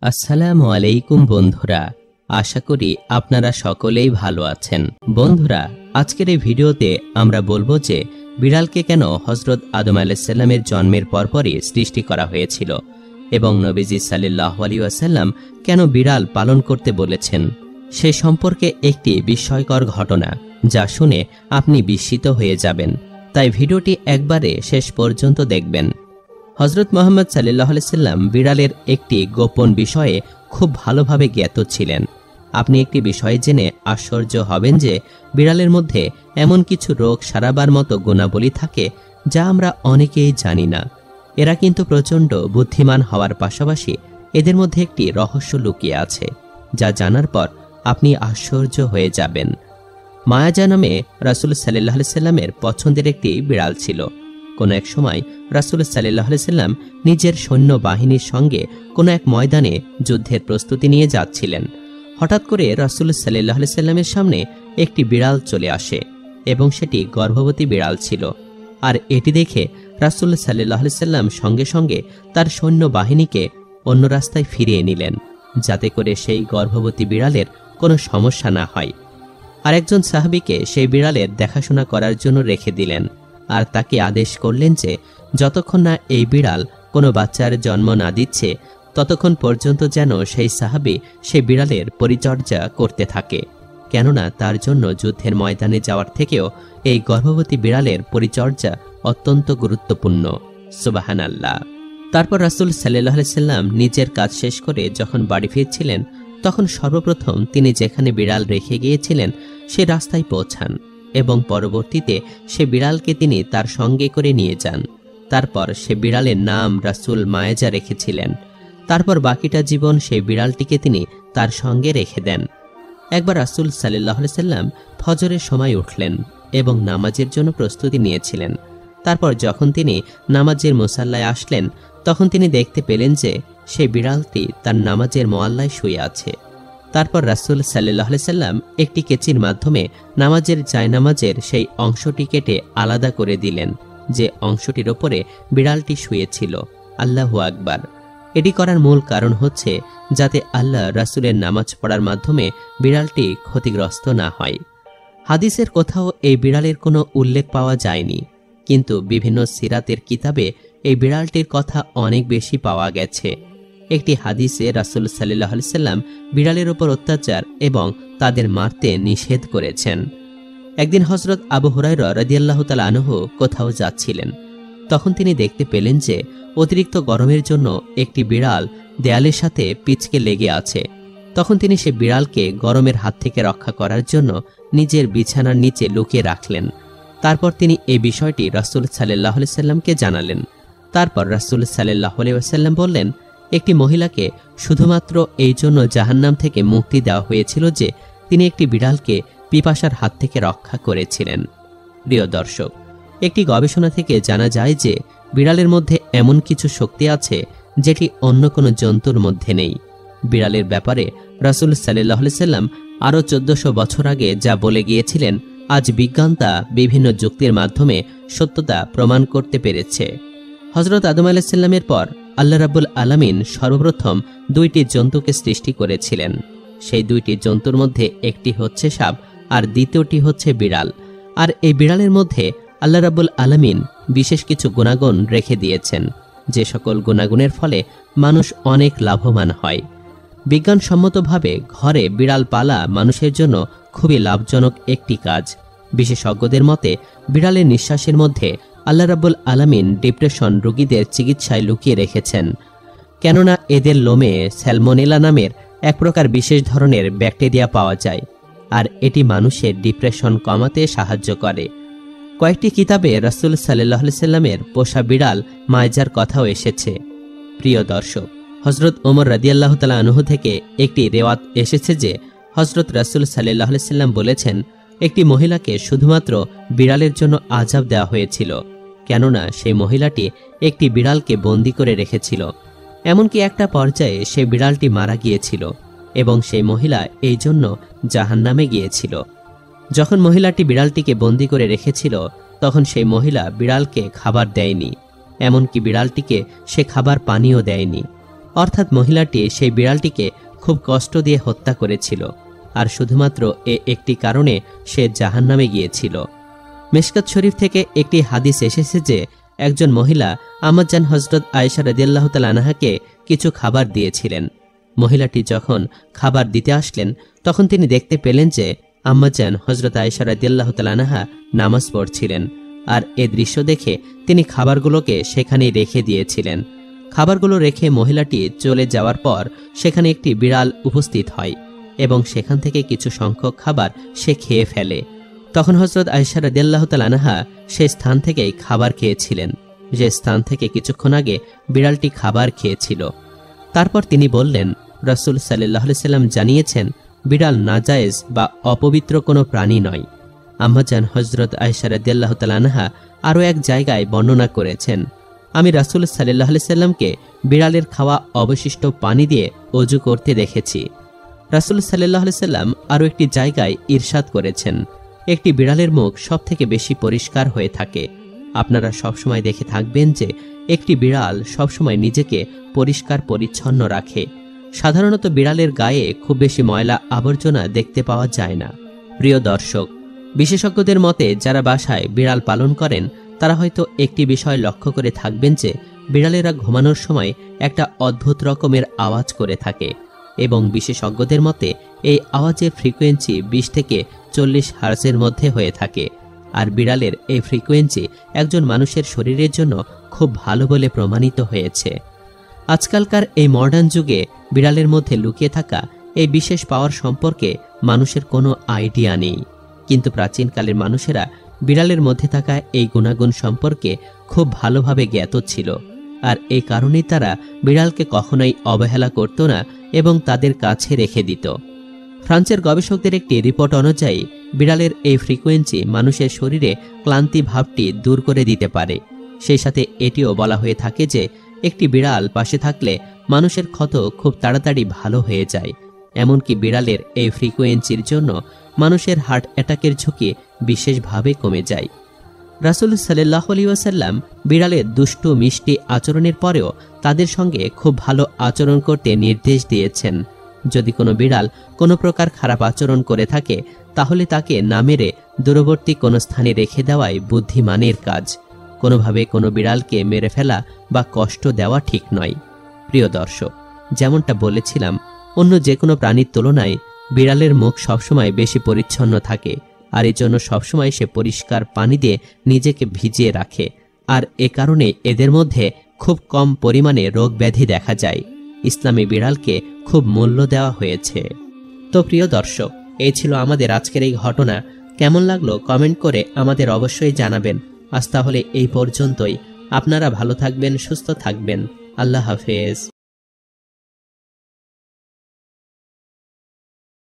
আসসালামু আলাইকুম বন্ধুরা, আশা করি আপনারা সকলেই ভালো আছেন। বন্ধুরা, আজকের এই ভিডিওতে আমরা বলবো যে বিড়ালকে কেন হযরত আদম আলাইহিস সালামের জন্মের পরপরই সৃষ্টি করা হয়েছিল এবং নবীজি সাল্লাল্লাহু আলাইহি ওয়াসাল্লাম কেন বিড়াল পালন করতে বলেছেন সে সম্পর্কে একটি বিস্ময়কর ঘটনা, যা শুনে আপনি বিস্মিত হয়ে যাবেন। তাই ভিডিওটি একবারে শেষ পর্যন্ত দেখবেন। হযরত মুহাম্মদ সাল্লাল্লাহু আলাইহি সাল্লাম বিড়ালের একটি গোপন বিষয়ে খুব ভালোভাবে জ্ঞাত ছিলেন। আপনি একটি বিষয় জেনে আশ্চর্য হবেন যে বিড়ালের মধ্যে এমন কিছু রোগ সারাবার মতো গুণাবলী থাকে যা আমরা অনেকেই জানি না। এরা কিন্তু প্রচণ্ড বুদ্ধিমান হওয়ার পাশাপাশি এদের মধ্যে একটি রহস্য লুকিয়ে আছে, যা জানার পর আপনি আশ্চর্য হয়ে যাবেন। মায়াজা নামে রাসূল সাল্লাল্লাহু আলাইহি সাল্লামের পছন্দের একটি বিড়াল ছিল। কোনো এক সময় রাসূল সাল্লাল্লাহু আলাইহি সাল্লাম নিজের সৈন্য বাহিনীর সঙ্গে কোনো এক ময়দানে যুদ্ধের প্রস্তুতি নিয়ে যাচ্ছিলেন। হঠাৎ করে রাসূল সাল্লাল্লাহু আলাইহি সাল্লামের সামনে একটি বিড়াল চলে আসে এবং সেটি গর্ভবতী বিড়াল ছিল। আর এটি দেখে রাসূল সাল্লাল্লাহু আলাইহি সাল্লাম সঙ্গে সঙ্গে তার সৈন্য বাহিনীকে অন্য রাস্তায় ফিরিয়ে নিলেন, যাতে করে সেই গর্ভবতী বিড়ালের কোনো সমস্যা না হয়। আরেকজন সাহাবীকে সেই বিড়ালের দেখাশোনা করার জন্য রেখে দিলেন আর তাকে আদেশ করলেন যে যতক্ষণ না এই বিড়াল কোনো বাচ্চার জন্ম না দিচ্ছে ততক্ষণ পর্যন্ত যেন সেই সাহাবী সেই বিড়ালের পরিচর্যা করতে থাকে, কেননা তার জন্য যুদ্ধের ময়দানে যাওয়ার থেকেও এই গর্ভবতী বিড়ালের পরিচর্যা অত্যন্ত গুরুত্বপূর্ণ। সুবহানাল্লাহ। তারপর রাসূল সাল্লাল্লাহু আলাইহি সাল্লাম নিজের কাজ শেষ করে যখন বাড়ি ফিরছিলেন তখন সর্বপ্রথম তিনি যেখানে বিড়াল রেখে গিয়েছিলেন সে রাস্তায় পৌঁছান এবং পরবর্তীতে সে বিড়ালকে তিনি তার সঙ্গে করে নিয়ে যান। তারপর সে বিড়ালের নাম রাসূল মায়াজা রেখেছিলেন। তারপর বাকিটা জীবন সেই বিড়ালটিকে তিনি তার সঙ্গে রেখে দেন। একবার রাসূল সাল্লাল্লাহু আলাইহি সাল্লাম ফজরের সময় উঠলেন এবং নামাজের জন্য প্রস্তুতি নিয়েছিলেন। তারপর যখন তিনি নামাজের মুসাল্লায় আসলেন তখন তিনি দেখতে পেলেন যে সেই বিড়ালটি তার নামাজের মুয়াল্লায় শুয়ে আছে। তারপর রাসূল সাল্লাল্লাহু আলাইহি সাল্লাম একটি কেচির মাধ্যমে নামাজের জায়নামাজের সেই অংশটি কেটে আলাদা করে দিলেন যে অংশটির ওপরে বিড়ালটি শুয়েছিল। আল্লাহু আকবার। এটি করার মূল কারণ হচ্ছে যাতে আল্লাহ রাসূলের নামাজ পড়ার মাধ্যমে বিড়ালটি ক্ষতিগ্রস্ত না হয়। হাদিসের কোথাও এই বিড়ালের কোনো উল্লেখ পাওয়া যায়নি, কিন্তু বিভিন্ন সিরাতের কিতাবে এই বিড়ালটির কথা অনেক বেশি পাওয়া গেছে। একটি হাদিসে রাসূল সাল্লাল্লাহু আলাইহি সাল্লাম বিড়ালের উপর অত্যাচার এবং তাদের মারতে নিষেধ করেছেন। একদিন হযরত আবু হুরায়রা রাদিয়াল্লাহু তাআলা আনহু কোথাও যাচ্ছিলেন। তখন তিনি দেখতে পেলেন যে অতিরিক্ত গরমের জন্য একটি বিড়াল দেয়ালের সাথে পিচকে লেগে আছে। তখন তিনি সে বিড়ালকে গরমের হাত থেকে রক্ষা করার জন্য নিজের বিছানার নিচে লুকিয়ে রাখলেন। তারপর তিনি এই বিষয়টি রাসূল সাল্লাল্লাহু আলাইহি সাল্লামকে জানালেন। তারপর রাসূল সাল্লাল্লাহু আলাইহি ওয়াসাল্লাম বললেন, একটি মহিলাকে শুধুমাত্র এই জন্য জাহান্নাম থেকে মুক্তি দেওয়া হয়েছিল যে তিনি একটি বিড়ালকে পিপাসার হাত থেকে রক্ষা করেছিলেন। প্রিয় দর্শক, একটি গবেষণা থেকে জানা যায় যে বিড়ালের মধ্যে এমন কিছু শক্তি আছে যেটি অন্য কোনো জন্তুর মধ্যে নেই। বিড়ালের ব্যাপারে রাসূল সাল্লাল্লাহু আলাইহি সাল্লাম আরও 1400 বছর আগে যা বলে গিয়েছিলেন আজ বিজ্ঞান তা বিভিন্ন যুক্তির মাধ্যমে সত্যতা প্রমাণ করতে পেরেছে। হযরত আদম আলাইহিস সালামের পর আল্লাহ রাব্বুল আলামিন সর্বপ্রথম দুইটি জন্তুকে সৃষ্টি করেছিলেন। সেই দুইটি জন্তুর মধ্যে একটি হচ্ছে সাপ আর দ্বিতীয়টি হচ্ছে বিড়াল। আর এই বিড়ালের মধ্যে আল্লাহ রাব্বুল আলামিন বিশেষ কিছু গুণাগুণ রেখে দিয়েছেন, যে সকল গুণাগুণের ফলে মানুষ অনেক লাভবান হয়। বিজ্ঞানসম্মতভাবে ঘরে বিড়াল পালা মানুষের জন্য খুবই লাভজনক একটি কাজ। বিশেষজ্ঞদের মতে বিড়ালের নিঃশ্বাসের মধ্যে আল্লাহ রাব্বুল আলামিন ডিপ্রেশন রোগীদের চিকিৎসায় লুকিয়ে রেখেছেন, কেননা এদের লোমে স্যালমোনেলা নামের এক প্রকার বিশেষ ধরনের ব্যাকটেরিয়া পাওয়া যায় আর এটি মানুষের ডিপ্রেশন কমাতে সাহায্য করে। কয়েকটি কিতাবে রাসূল সাল্লাল্লাহু আলাইহি সাল্লামের পোষা বিড়াল মায়াজার কথাও এসেছে। প্রিয় দর্শক, হযরত ওমর রাদিয়াল্লাহু তাআলা আনহু থেকে একটি রিওয়ায়াত এসেছে যে হযরত রাসূল সাল্লাল্লাহু আলাইহি সাল্লাম বলেছেন, একটি মহিলাকে শুধুমাত্র বিড়ালের জন্য আযাব দেওয়া হয়েছিল, কেননা সেই মহিলাটি একটি বিড়ালকে বন্দী করে রেখেছিল। এমনকি একটা পর্যায়ে সেই বিড়ালটি মারা গিয়েছিল এবং সেই মহিলা এই জন্য জাহান্নামে গিয়েছিল। যখন মহিলাটি বিড়ালটিকে বন্দী করে রেখেছিল তখন সেই মহিলা বিড়ালকে খাবার দেয়নি, এমনকি বিড়ালটিকে সে খাবার পানিও দেয়নি। অর্থাৎ মহিলাটি সেই বিড়ালটিকে খুব কষ্ট দিয়ে হত্যা করেছিল, আর শুধুমাত্র একটি কারণে সে জাহান্নামে গিয়েছিল। মিশকাত শরীফ থেকে একটি হাদিস এসেছে যে একজন মহিলা আম্মাজান হযরত আয়েশা রাদিয়াল্লাহু তাআলা আনহাকে কিছু খাবার দিয়েছিলেন। মহিলাটি যখন খাবার দিতে আসলেন তখন তিনি দেখতে পেলেন যে আম্মাজান হযরত আয়েশা রাদিয়াল্লাহু তাআলা আনহা নামাজ পড়ছিলেন, আর এ দৃশ্য দেখে তিনি খাবারগুলোকে সেখানেই রেখে দিয়েছিলেন। খাবারগুলো রেখে মহিলাটি চলে যাওয়ার পর সেখানে একটি বিড়াল উপস্থিত হয় এবং সেখান থেকে কিছু সংখ্যক খাবার সে খেয়ে ফেলে। তখন হযরত আয়েশা রাদিয়াল্লাহু তাআলা আনহা সেই স্থান থেকেই খাবার খেয়েছিলেন, যে স্থান থেকে কিছুক্ষণ আগে বিড়ালটি খাবার খেয়েছিল। তারপর তিনি বললেন, রাসূল সাল্লাল্লাহু আলাইহি সাল্লাম জানিয়েছেন বিড়াল নাজায়েজ বা অপবিত্র কোনো প্রাণী নয়। আম্মাজান হযরত আয়েশা রাদিয়াল্লাহু তাআলা আনহা আরও এক জায়গায় বর্ণনা করেছেন, আমি রাসূল সাল্লাল্লাহু আলাইহি সাল্লামকে বিড়ালের খাওয়া অবশিষ্ট পানি দিয়ে ওযু করতে দেখেছি। রাসূল সাল্লাল্লাহু আলাইহি সাল্লাম আরও একটি জায়গায় ইরশাদ করেছেন, একটি বিড়ালের মুখ সবথেকে বেশি পরিষ্কার হয়ে থাকে। আপনারা সবসময় দেখে থাকবেন যে একটি বিড়াল সবসময় নিজেকে পরিষ্কার পরিচ্ছন্ন রাখে। সাধারণত বিড়ালের গায়ে খুব বেশি ময়লা আবর্জনা দেখতে পাওয়া যায় না। প্রিয় দর্শক, বিশেষজ্ঞদের মতে যারা বাসায় বিড়াল পালন করেন তারা হয়তো একটি বিষয় লক্ষ্য করে থাকবেন যে বিড়ালেরা ঘুমানোর সময় একটা অদ্ভুত রকমের আওয়াজ করে থাকে এবং বিশেষজ্ঞদের মতে এই আওয়াজের ফ্রিকোয়েন্সি 20 থেকে 40 হার্টজের মধ্যে হয়ে থাকে। আর বিড়ালের এই ফ্রিকোয়েন্সি একজন মানুষের শরীরের জন্য খুব ভালো বলে প্রমাণিত হয়েছে। আজকালকার এই মডার্ন যুগে বিড়ালের মধ্যে লুকিয়ে থাকা এই বিশেষ পাওয়ার সম্পর্কে মানুষের কোনো আইডিয়া নেই, কিন্তু প্রাচীনকালের মানুষেরা বিড়ালের মধ্যে থাকা এই গুণাগুণ সম্পর্কে খুব ভালোভাবে জ্ঞাত ছিল, আর এই কারণেই তারা বিড়ালকে কখনোই অবহেলা করত না এবং তাদের কাছে রেখে দিত। ফ্রান্সের গবেষকদের একটি রিপোর্ট অনুযায়ী বিড়ালের এই ফ্রিকোয়েন্সি মানুষের শরীরে ক্লান্তি ভাবটি দূর করে দিতে পারে। সেই সাথে এটিও বলা হয়ে থাকে যে একটি বিড়াল পাশে থাকলে মানুষের ক্ষত খুব তাড়াতাড়ি ভালো হয়ে যায়। এমনকি বিড়ালের এই ফ্রিকোয়েন্সির জন্য মানুষের হার্ট অ্যাটাকের ঝুঁকি বিশেষভাবে কমে যায়। রাসূল সাল্লাল্লাহু আলাইহি ওয়াসাল্লাম বিড়ালের দুষ্টু মিষ্টি আচরণের পরেও তাদের সঙ্গে খুব ভালো আচরণ করতে নির্দেশ দিয়েছেন। যদি কোনো বিড়াল কোনো প্রকার খারাপ আচরণ করে থাকে তাহলে তাকে না মেরে দূরবর্তী কোনো স্থানে রেখে দেওয়াই বুদ্ধিমানের কাজ। কোনোভাবে কোনো বিড়ালকে মেরে ফেলা বা কষ্ট দেওয়া ঠিক নয়। প্রিয় দর্শক, যেমনটা বলেছিলাম, অন্য যে কোনো প্রাণীর তুলনায় বিড়ালের মুখ সবসময় বেশি পরিচ্ছন্ন থাকে, আর এর জন্য সবসময় সে পরিষ্কার পানি দিয়ে নিজেকে ভিজিয়ে রাখে, আর এ কারণে এদের মধ্যে খুব কম পরিমাণে রোগ ব্যাধি দেখা যায়। ইসলামে বিড়ালকে খুব মূল্য দেওয়া হয়েছে। তো প্রিয় দর্শক, এই ছিল আমাদের আজকের এই ঘটনা। কেমন লাগলো কমেন্ট করে আমাদের অবশ্যই জানাবেন। আজ তাহলে এই পর্যন্তই। আপনারা ভালো থাকবেন, সুস্থ থাকবেন। আল্লাহ হাফেজ।